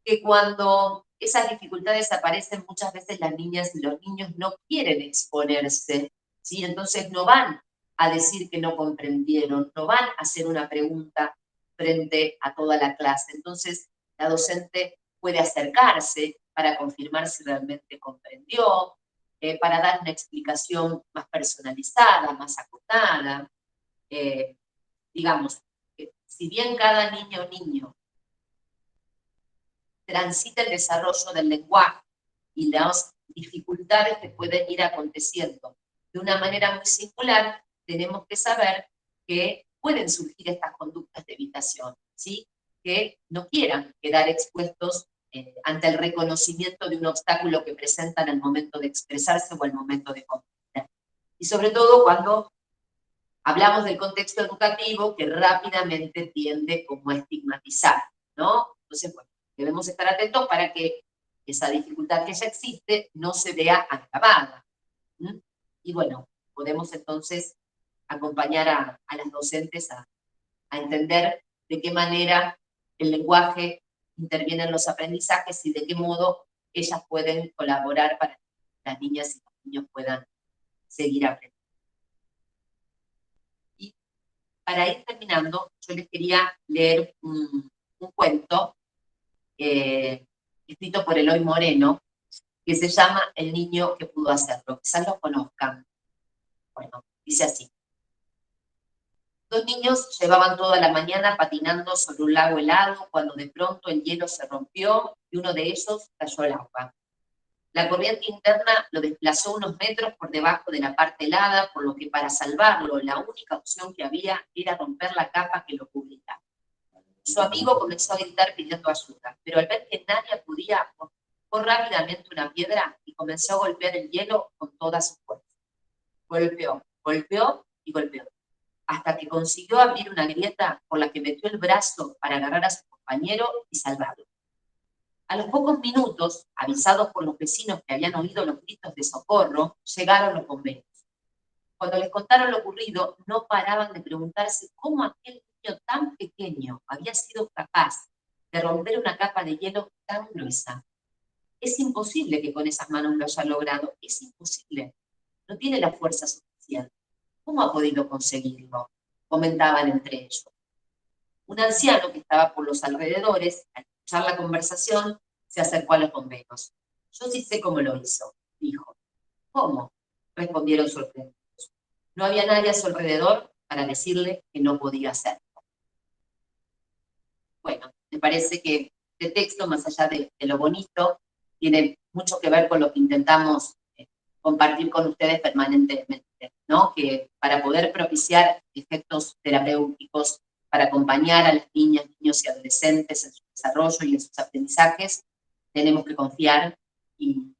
que cuando esas dificultades aparecen, muchas veces las niñas y los niños no quieren exponerse, ¿sí? Entonces no van a decir que no comprendieron, no van a hacer una pregunta frente a toda la clase. Entonces la docente puede acercarse para confirmar si realmente comprendió, para dar una explicación más personalizada, más acotada. Digamos, si bien cada niño o niño transita el desarrollo del lenguaje y las dificultades que pueden ir aconteciendo de una manera muy singular, tenemos que saber que pueden surgir estas conductas de evitación, ¿sí? Que no quieran quedar expuestos ante el reconocimiento de un obstáculo que presentan al momento de expresarse o al momento de comprender. Y sobre todo cuando hablamos del contexto educativo, que rápidamente tiende como a estigmatizar, ¿no? Entonces, bueno, debemos estar atentos para que esa dificultad que ya existe no se vea agravada. ¿Mm? Y bueno, podemos entonces acompañar a las docentes a entender de qué manera el lenguaje interviene en los aprendizajes y de qué modo ellas pueden colaborar para que las niñas y los niños puedan seguir aprendiendo. Y para ir terminando, yo les quería leer un cuento escrito por Eloy Moreno, que se llama El niño que pudo hacerlo. Quizás lo conozcan. Bueno, dice así. Dos niños llevaban toda la mañana patinando sobre un lago helado cuando de pronto el hielo se rompió y uno de ellos cayó al agua. La corriente interna lo desplazó unos metros por debajo de la parte helada, por lo que para salvarlo la única opción que había era romper la capa que lo cubría. Su amigo comenzó a gritar pidiendo ayuda, pero al ver que nadie acudía, buscó rápidamente una piedra y comenzó a golpear el hielo con toda su fuerza. Golpeó, golpeó y golpeó, hasta que consiguió abrir una grieta por la que metió el brazo para agarrar a su compañero y salvarlo. A los pocos minutos, avisados por los vecinos que habían oído los gritos de socorro, llegaron los bomberos. Cuando les contaron lo ocurrido, no paraban de preguntarse cómo aquel niño tan pequeño había sido capaz de romper una capa de hielo tan gruesa. Es imposible que con esas manos lo haya logrado, es imposible. No tiene la fuerza suficiente. ¿Cómo ha podido conseguirlo? Comentaban entre ellos. Un anciano que estaba por los alrededores, al escuchar la conversación, se acercó a los bomberos. Yo sí sé cómo lo hizo, dijo. ¿Cómo? Respondieron sorprendidos. No había nadie a su alrededor para decirle que no podía hacerlo. Bueno, me parece que este texto, más allá de lo bonito, tiene mucho que ver con lo que intentamos compartir con ustedes permanentemente, ¿no? Que para poder propiciar efectos terapéuticos, para acompañar a las niñas, niños y adolescentes en su desarrollo y en sus aprendizajes, tenemos que confiar y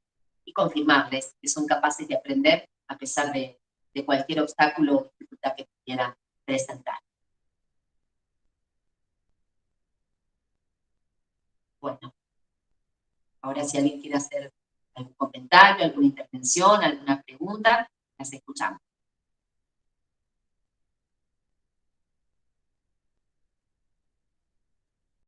confirmarles que son capaces de aprender a pesar de cualquier obstáculo o dificultad que pudiera presentar. Bueno, ahora si alguien quiere hacer algún comentario, alguna intervención, alguna pregunta, las escuchamos.